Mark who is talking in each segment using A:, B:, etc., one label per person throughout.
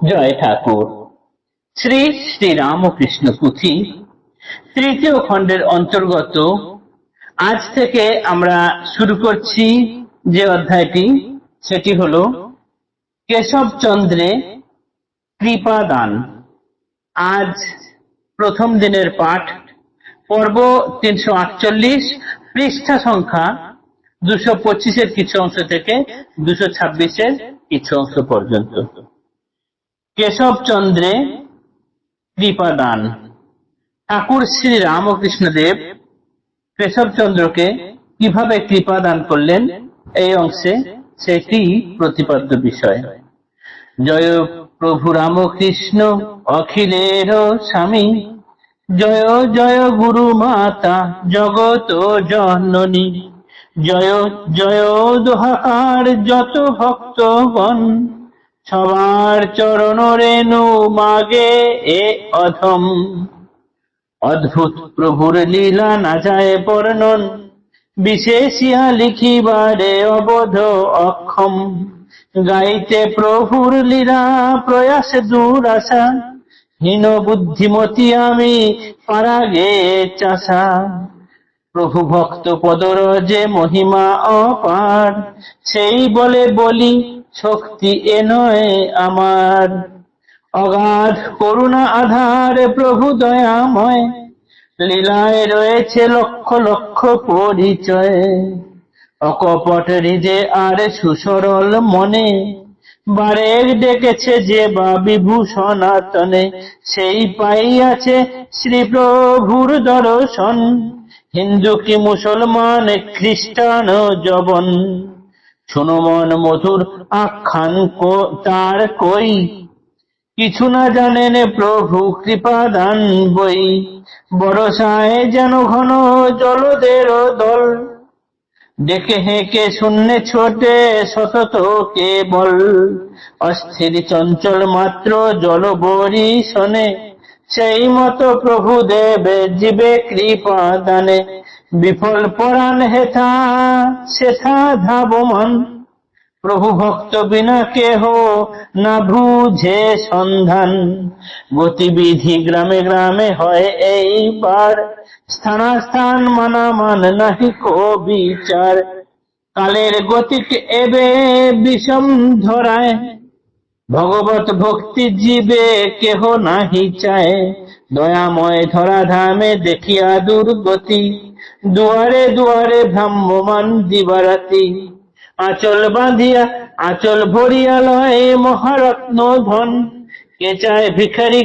A: জয় ঠাকুর। শ্রী শ্রী রামকৃষ্ণ পুঁথি তৃতীয় খণ্ডের অন্তর্গত আজ থেকে আমরা শুরু করছি যে অধ্যায়টি, সেটি হল কেশবচন্দ্রে কৃপাদান। আজ প্রথম দিনের পাঠ, পর্ব 348, পৃষ্ঠা সংখ্যা 225-এর কিছু অংশ থেকে 226-এর কিছু অংশ পর্যন্ত। কেশবচন্দ্রে কৃপাদান। ঠাকুর শ্রী রামকৃষ্ণদেব কেশবচন্দ্রকে কিভাবে কৃপা দান করলেন এই অংশে সেটি প্রতিপাদ্য বিষয়। জয় প্রভু রামকৃষ্ণ অখিলের স্বামী, জয় জয় গুরু মাতা জগত জননী, জয় জয় দোহাকার যত ভক্তগণ, সবার চরণ রেণু মাগে এ অধম। অদ্ভুত প্রভুর লীলা না যায় বর্ণন, বিশেষিয়া লিখিবারে অবোধ অক্ষম। গাইতে প্রভুর লীলা প্রয়াস দুরাশা, হীন বুদ্ধিমতী আমি পারাগে চাষা। প্রভু ভক্ত পদর যে মহিমা অপার, সেই বলে বলি শক্তি এ নয় আমার। অগাধ করুণা আধার প্রভু দয়াময়, লীলায় রয়েছে লক্ষ লক্ষ পরিচয়। অকপট হৃদে আর সুসরল মনে, বারে ডেকেছে যে বা বিভূষণাতনে, সেই পাইয়াছে শ্রী প্রভুর দর্শন। হিন্দু কি মুসলমান খ্রিস্টান জবন, শোনো মন মধুর আখ্যান তার কই, কিছু না জানেন প্রভু কৃপা দান বই। বরসায় যেন ঘন জলদের দল, ডেকে হেঁকে শূন্যে ছোটে সতত কেবল। অস্থির চঞ্চল মাত্র জল বরিশনে, সেই মতো প্রভু দেবে জীবে কৃপা দানে। বিফল পরাণ হেথা সেথা ধাবমান, প্রভু ভক্ত বিনা কেহ না বুঝে সন্ধান। গতিবিধি গ্রামে গ্রামে হয় এইবার, স্থানাস্থান মানামান নাহি কো বিচার। কালের গতিক এবে বিষম ধরায়, ভগবত ভক্তি জীবে কেহ নাহি চায়। দয়াময় ধরাধামে দেখিয়া দুর্গতি, দুয়ারে দুয়ারে ভ্রাম্যমান দিবারাতি। আঁচল বাঁধিয়া আঁচল ভরিয়া লয় মহারত্ন ধন, কে চায় ভিখারি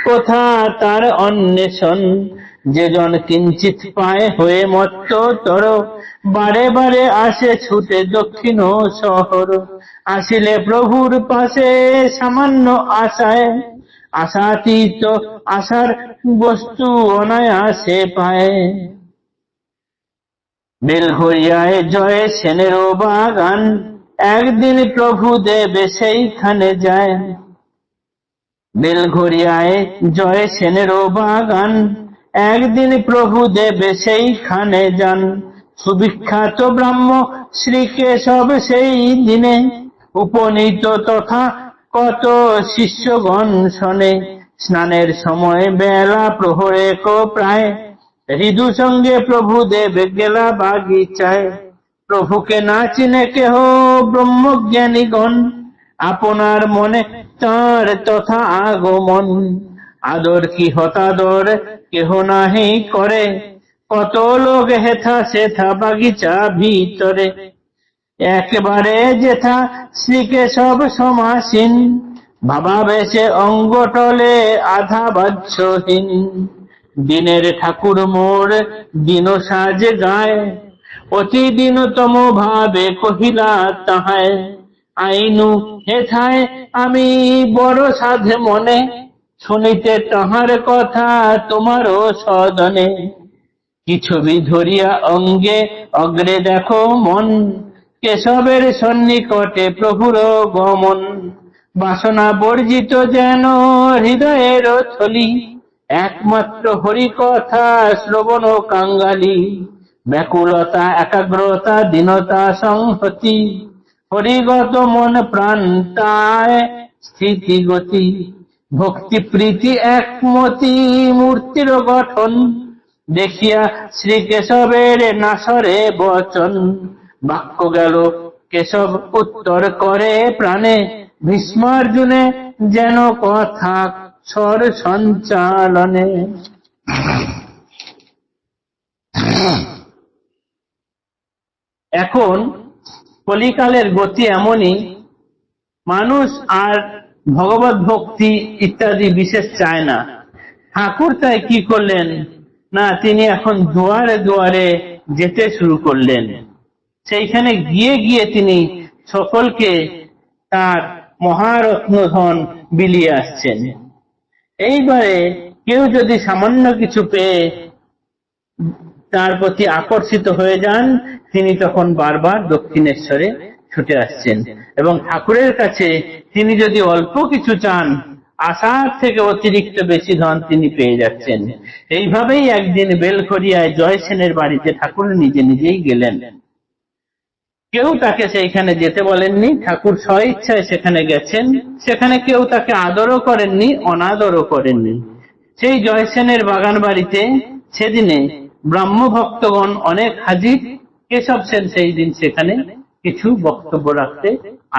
A: কোথা তার অন্বেষণ। যে জন কিঞ্চিত পায় হয়ে মত্ত তর, বারে বারে আসে ছুটে দক্ষিণ শহর। আসিলে প্রভুর পাশে সামান্য আশায়, আশাতীত আশার বস্তু অনায়াসে পায়। বেলঘরিয়ায় জয় সেনেরও বাগান, একদিন প্রভু দেবে সেইখানে যায়। বেলঘরিয়ায় জয় সেনেরও বাগান, একদিন প্রভু দেবে সেইখানে যান। সুবিখ্যাত ব্রাহ্ম শ্রী কেশব সেই দিনে, উপনীত তথা কত শিষ্যগণ শোনে। স্নানের সময় বেলা প্রহরে প্রায়, হৃদু সঙ্গে প্রভু দেব গেলা বাগিচায়। প্রভুকে না চিনে কেহ ব্রহ্মজ্ঞানীগণ, আপনার মনে তার তথা আগমন। আদর কি হতাদর কেহ নাহি করে, কত লোক হেথা সেথা বাগিচা ভিতরে। একবারে যেথা শ্রীকেশব সমাসীন, ভাবাবেশে অঙ্গটলে আধা বাহ্যহীন। দিনের ঠাকুর মোর দিন সাজে গায়, অতি দীনতম ভাবে কহিলা তাহায়। আইনু হেথায় আমি বড় সাধে মনে, শুনিতে তাহার কথা তোমারও সদনে। কি ছবি ধরিয়া অঙ্গে অগ্রে দেখো মন, কেশবের সন্নিকটে প্রভুর গমন। বাসনা বর্জিত যেন হৃদয়ের থলি, একমাত্র হরি কথা শ্রবণ কাঙ্গালি। ব্যাকুলতা একাগ্রতা দীনতা সংহতি, হরিগত মন প্রাণ তায় স্থিতি গতি, ভক্তি প্রীতি একমতি, মূর্তির গঠন দেখিয়া শ্রী কেশবের নাসরে বচন। বাক্য গেল কেশব উত্তর করে প্রাণে, ভীষ্মার্জুনে যেন কথা স্বর সঞ্চালনে। এখন কলিকালের গতি এমনই, মানুষ আর ভগবত ভক্তি ইত্যাদি বিশেষ চায় না। ঠাকুর তাই কি করলেন না, তিনি এখন দুয়ারে দুয়ারে যেতে শুরু করলেন। সেইখানে গিয়ে গিয়ে তিনি সকলকে তার মহারত্ন ধন বিলিয়ে আসছেন। এইবারে কেউ যদি সামান্য কিছু পেয়ে তার প্রতি আকর্ষিত হয়ে যান, তিনি তখন বারবার দক্ষিণেশ্বরে ছুটে আসছেন। এবং ঠাকুরের কাছে তিনি যদি অল্প কিছু চান, আশার থেকে অতিরিক্ত বেশি ধন তিনি পেয়ে যাচ্ছেন। এইভাবেই একদিন বেলঘরিয়ায় জয়সেনের বাড়িতে ঠাকুর নিজে নিজেই গেলেন। কেউ তাকে সেইখানে যেতে বলেননি, ঠাকুর স্বইচ্ছায় সেখানে গেছেন। সেখানে কেউ তাকে আদরও করেননি, অনাদরও করেননি। সেই জয়সেনের বাগান বাড়িতে সেদিনে ব্রাহ্ম ভক্তগণ অনেক হাজির। কেশব সেন সেই দিন সেখানে কিছু বক্তব্য রাখতে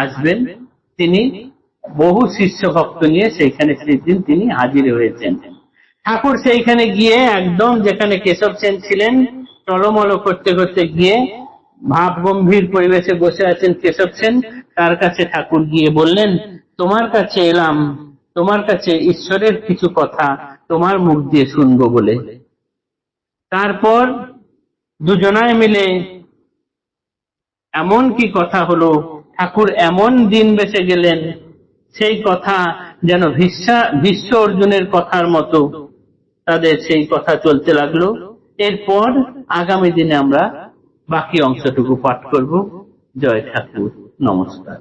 A: আসবেন। তিনি বহু শিষ্য ভক্ত নিয়ে সেইখানে সেদিন তিনি হাজির হয়েছেন। ঠাকুর সেইখানে গিয়ে একদম যেখানে কেশব সেন ছিলেন, টলমল করতে করতে গিয়ে ভাব গম্ভীর পরিবেশে বসে আছেন কেশব সেন, তার কাছে ঠাকুর গিয়ে বললেন, তোমার কাছে এলাম, তোমার কাছে ঈশ্বরের কিছু কথা তোমার মুখ দিয়ে শুনবো বলে। তারপর দুজনায় মিলে এমন কি কথা হলো, ঠাকুর এমন দিন বেঁচে গেলেন, সেই কথা যেন ভীষ্ম অর্জুনের কথার মতো তাদের সেই কথা চলতে লাগলো। এরপর আগামী দিনে আমরা বাকি অংশটুকু পাঠ করব। জয় ঠাকুর, নমস্কার।